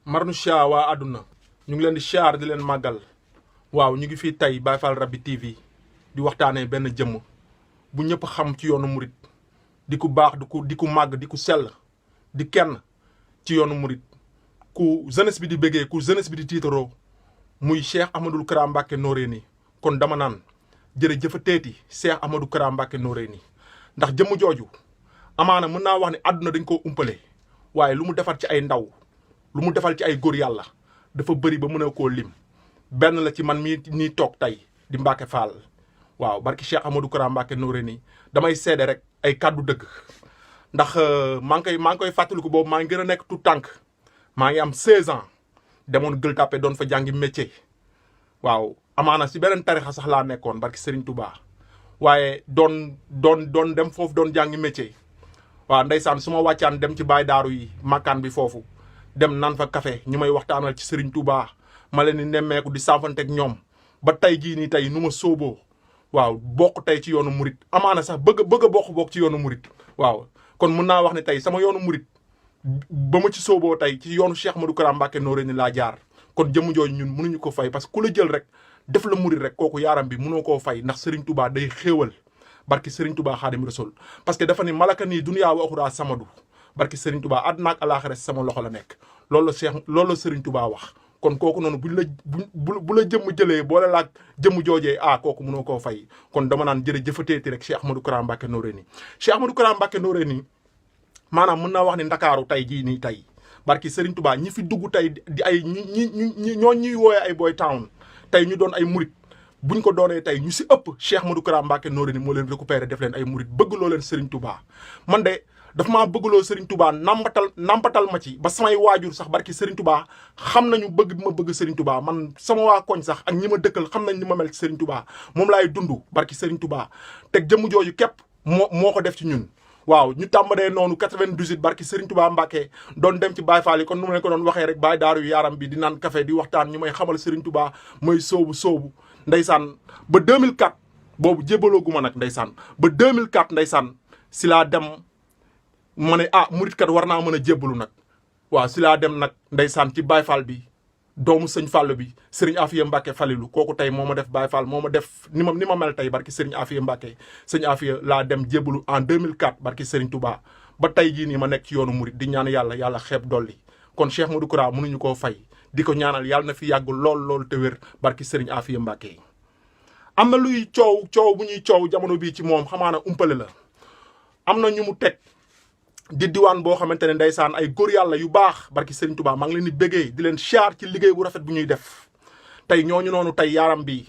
Marnoucha waa àdduna ñu ngi leen di siyaar di leen màggal waaw ñu ngi fii tey Baye Fall Rabby TV di waxtaanee benn jëmm bu ñëpp xam ci yoonu murit di ku baax di ku màgg di ku sell di kenn ci yoonu murit ku jeunesse bi di bëggee ku jeunesse bi di tiitaroo muy Cheikh Ahmadou Kara Mbacké Noreyni kon dama naan jërëjëf teeti Cheikh Ahmadou Kara Mbacké Noreyni ndax jëmm jooju amaana mën naa wax ne àdduna dañ koo umpale waaye lu mu defar ci ay ndaw lu mu defal ci ay góor yàlla dafa bëri ba mën a koo lim benn la ci man nii toog tey di Mbacké Fall waaw barki Cheikh Ahmadou Kara Mbacké Noreyni damay seede rek ay kàddu dëgg ndax maa ngi koy fàttaliku boobu maa ngi gën a nekk tout tànk maa ngi am 16 ans demoon Gueule Tapée doon fa jàngi métier waaw amaana si beneen tarixa sax laa nekkoon barki Serigne Touba waaye doon dem foofu doon jàngi métier waaw ndeysaan su ma wàccaan dem ci baay daaru yi makkaan bi foofu dem nan fa café ñu may waxtaanal ci Serigne Touba ma leen di nemmeeku di saafanteeg ñoom ba tey jii nii tey nu ma sooboo waaw bokk tey ci yoonu murit amaana sax bëgg a bokk ci yoonu murit waaw kon mun naa wax ne tey sama yoonu murit ba ma ci sooboo tey ci yoonu Cheikh Ahmadou Kara Mbacké Noreyni laa jaar kon jëmm jooju ñun mënuñu ko fay parce que ku la jël rek def la murit rek kooku yaaram bi mënoo koo fay ndax Serigne Touba day xéewal barki Serigne Touba Xaadim Rasul parce que dafa ni malaka nii duniyaa wa axuraa samadu barki Serigne Touba àdduna ak alaaxira sama loxo la nekk loolu la Serigne Touba wax kon kooku noonu bu la jëmm jëlee boole laag jëmm joojee kooku mënoo koo fay kon dama naan jërëjëfateeti rek Cheikh Ahmadou Kara Mbacké Noreyni Cheikh Ahmadou Kara Mbacké Noreyni maanaam mën naa wax ni ndakaaru tey jii nii tey barki Serigne Touba ñi fi dugg tey di ay ñoo ñuy wooyee ay boy town tey ñu doon ay murit buñ ko doonee tey ñu si ëpp Cheikh Ahmadou Kara Mbacké Noreyni moo leen récupéré def leen ay murit bëgg loo leen Serigne Touba man de dafa maa bëggloo Serigne Touba nampatal ma ci ba samay waajur sax barki Serigne Touba xam nañu bëgg bi ma bëgg Serigne Touba man sama waa koñ sax ak ñi ma dëkkal xam nañ ni ma mel ci Serigne Touba moom laay dund barki Serigne Touba teg jëmm jooju képp moo ko def ci ñun waaw ñu tàmbalee noonu 98 barki Serigne Touba Mbacké doon dem ci Baye Fall yi kon nu ma leen ko doon waxee rek Baye Daaru yaaram bi di naan café di waxtaan ñu may xamal Serigne Touba mooy soobu ndeysaan ba 2004 boobu jébaloogu ma nag ndeysaan ba 2004 ndeysaan si laa dem ma ne murit kat war naa mën a jébbalu nag waaw si laa dem nag ndeysaan ci Baye Fall bi doomu sëñ Fall bi Serigne Afia Mbacké Falilou kooku tey moo ma def Baye Fall moo ma def ni ma mel tey barki Serigne Afia Mbacké sëñ Afia laa dem jébbalu en 2004 barki Serigne Touba ba tey jii nii ma nekk ci yoonu murit di ñaan yàlla xeeb dolli kon Cheikh Ahmadou Kara mënuñu koo fay di ko ñaanal yàlla na fi yàgg lool te wér barki Serigne Afia Mbacké am na luy coow bu ñuy coow jamono bii ci moom xamaana umpale la am na ñu mu teg di diwaan boo xamante ne ndeysaan ay góor yàlla yu baax barki Serigne Touba maa ngi leen di béggee di leen siyaar ci liggéey bu rafet bu ñuy def tey ñooñu noonu tey yaaram bi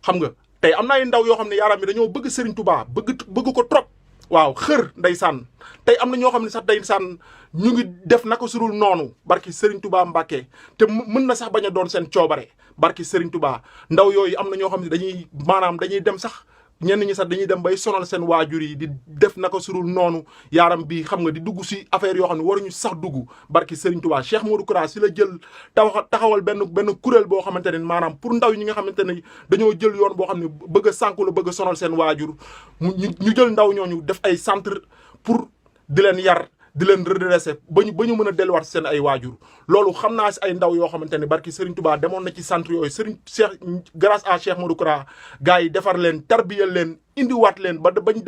xam nga tey am na ay ndaw yoo xam ne yaaram bi dañoo bëgg Serigne Touba bëgg ko trop waaw xër ndeysaan tey am na ñoo xam ne sax ndeysaan ñu ngi def naka surul noonu barki Serigne Touba Mbacké te mën na sax bañ a doon seen coobare barki Serigne Touba ndaw yooyu am na ñoo xam ne dañuy dem sax ñenn ñi sax dañuy dem bay sonal seen waajur yi di def naka surul noonu yaaram bi xam nga di dugg si affaire yoo xam ne waruñu sax dugg barki Serigne Touba Cheikh Ahmadou Kara si la jël taxawal benn kuréel boo xamante ne maanaam pour ndaw ñi nga xamante ne dañoo jël yoon boo xam ne bëgg a sànku la bëgg a sonal seen waajur ñu jël ndaw ñooñu def ay centre pour di leen yar di leen redresser ba ñu mën a delluwaat seen ay waajur loolu xam naa si ay ndaw yoo xamante ne barki Serigne Touba demoon na ci centre yooyu Serigne Cheikh grâce à Cheikh Ahmadou Kara gars yi defar leen tarbiyal leen indiwaat leen ba bañ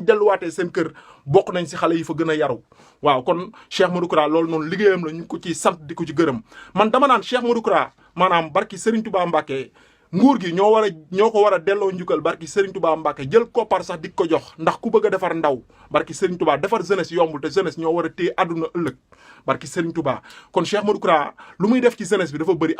delluwaatee seen kër bokk nañ si xale yi fa gën a yaru waaw kon Cheikh Ahmadou Kara loolu noonu liggéeyam la ñu ko ci sant di ko ci gërëm man dama naan Cheikh Ahmadou Kara maanaam barki Serigne Touba Mbacké nguur gi ñoo ko war a delloo njukkal barki Serigne Touba Mbacké jël koppar sax di ko jox ndax ku bëgg a defar ndaw barki Serigne Touba defar jeunesse yombul te jeunesse ñoo war a téye àdduna ëllëg barki Serigne Touba kon Cheikh Ahmadou Kara lu muy def ci jeunesse bi dafa bëri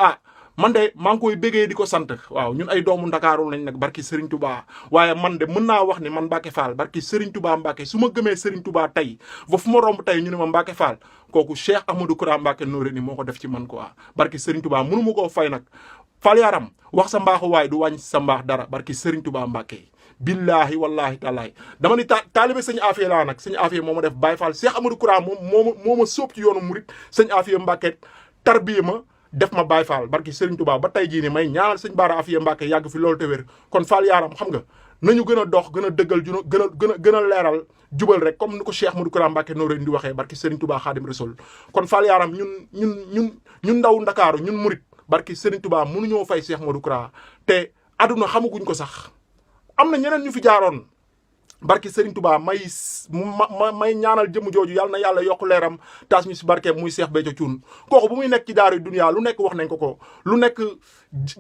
man de maa ngi koy bégee di ko sant waaw ñun ay doomu ndakaaru lañ nag barki Serigne Touba waaye man de mën naa wax ni man Mbacké Fall barki Serigne Touba Mbacké su ma gëmee Serigne Touba tey ba fu ma romb tey ñu ne ma Mbacké Fall kooku Cheikh Ahmadou Kara Mbacké Noreyni moo ko def ci man quoi barki Serigne Touba mënu ma koo fay nag Fall yaram wax sa mbaaxu waaye du wàññi sa mbaax dara barki Serigne Touba Mbacké billahi wallahi taalaay dama ni taalibe sëñ Afia laa nag sëñ Afia moo ma def Baye Fall Cheikh Ahmadou Kara moo ma sóob ci yoonu murit sëñ Afia Mbacké tarbiye ma def ma Baye Fall barki Serigne Touba ba tey jii ni may ñaanal sëñ Bara Afia Mbacké yàgg fi loolu te wér kon Fall yaram xam nga nañu gën a dox gën a dëggal gën a leeral jubal rek comme ni ko Cheikh Ahmadou Kara Mbacké Noreyni di waxee barki Serigne Touba Khadim Rasoul kon Fall yaram ñun ñun ndaw Ndakaaru ñun murit barki Serigne Touba mënuñoo fay Cheikh Modou Kara te aduna xamaguñ ko sax am na ñeneen ñu fi jaaroon barki Serigne Touba may ñaanal jëmm jooju yàlla na yàlla yokk leeram taas ñu si barkeem muy Cheikh Béthio Thioune kooku bu muy nekk ci daaru dunya lu nekk wax nañ ko lu nekk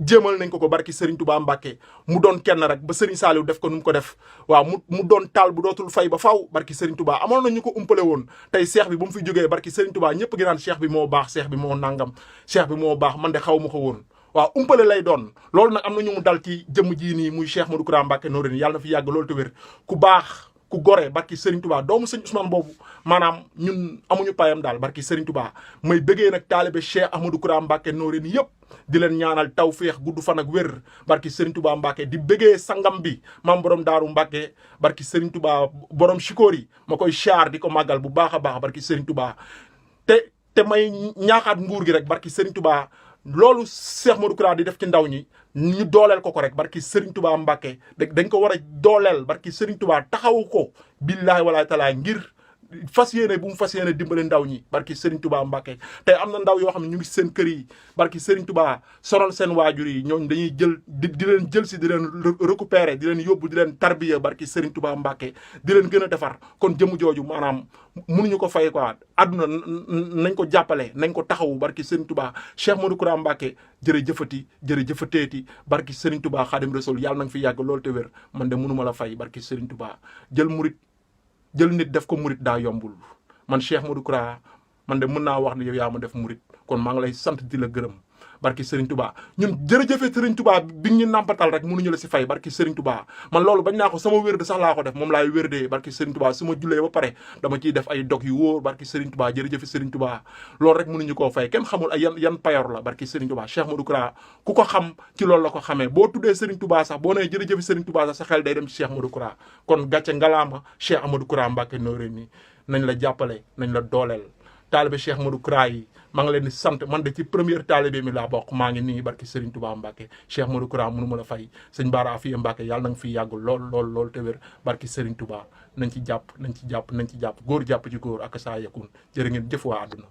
jéemal nañ ko barki Serigne Touba Mbàkke mu doon kenn rek ba Serigne Saliou def ko nu mu ko def waaw mu doon taal bu dootul fay ba faw barki Serigne Touba amoon na ñu ko umpale woon tey Cheikh bi bu mu fi jógee barki Serigne Touba ñëpp gi naan Cheikh bi moo baax Cheikh bi moo nangam Cheikh bi moo baax man de xaw ma ko woon waaw umpale lay doon loolu nag am na ñu mu dal ci jëmm jii nii muy Cheikh Modou Kara Mbacké Noreyni yàlla na fi yàgg loolu te wér ku baax ku gore barki Serigne Touba doomu sëñ Ousmane boobu maanaam ñun amuñu payam daal barki Serigne Touba may bëggee nag taalibe Cheikh Ahmadou Kara Mbacké Noreyni yëpp di leen ñaanal tawféex gudd fan ak wér barki Serigne Touba Mbacké di bëggee sangam bi maam borom daaru Mbacké barki Serigne Touba borom Chikori ma koy char di ko màggal bu baax a baax barki Serigne Touba te may ñaaxaat nguur gi rek barki Serigne Touba loolu Cheikh Modou Kara di def ci ndaw ñi ñu dooleel ko rek barki Serigne Touba Mbacké dañ ko war a dooleel barki Serigne Touba taxawu ko billaahi walaay talaay ngir fas yéene bu mu fas yéene dimbale ndaw ñi barki Serigne Touba Mbacké tey am na ndaw yoo xam ne ñu ngi seen kër yi barki Serigne Touba sonal seen waajur yi ñooñu dañuy jël di leen jël si di leen récupérer di leen yóbbu di leen tarbiya barki Serigne Touba Mbacké di leen gën a defar kon jëmu jooju maanaam mënuñu ko fay quoi àdduna nañ ko jàppale nañ ko taxawu barki Serigne Touba Cheikh Modou Kara Mbacké jërëjëfateeti barki Serigne Touba Xaadim Rasul yàlla na nga fi yàgg loolu te wér man de mënuma la fay barki Serigne Touba jël nit def ko murit daa yombul man Cheikh Modou Kara man de mën naa wax ne yow yaa ma def murit kon maa ngi lay sant di la gërëm barki Serigne Touba ñun jërëjëfe Serigne Touba bi ñu nàmpatal rek mënuñu la si fay barki Serigne Touba man loolu bañ naa ko sama wér de sax laa ko def moom laay wérdee barki Serigne Touba su ma jullee ba pare dama ciy def ay dog yu wóor barki Serigne Touba jërëjëfe Serigne Touba loolu rek mënuñu koo fay kenn xamul ay yan payor la barki Serigne Touba Cheikh Modou Kara ku ko xam ci loolu la ko xamee boo tuddee Serigne Touba sax boo nee jërëjëfe Serigne Touba sax sa xel day dem ci Cheikh Modou Kara kon gàcce ngalaama Cheikh Ahmadou Kara Mbacké Noreyni nañ la jàppale nañ la dooleel taalibe Cheikh Modou Kara yi maa ngi leen di sant man de ci première taalibe mi laa bokk maa ngi nii barki Serigne Touba Mbacké Cheikh Modou Kara mënu ma la fay sëñ Bara Afiya Mbacké yàlla na nga fi yàgg lool te wér barki Serigne Touba nañ ci jàpp góor jàpp ci góor ak saa yakun jërë ngeen jëf waa àdduna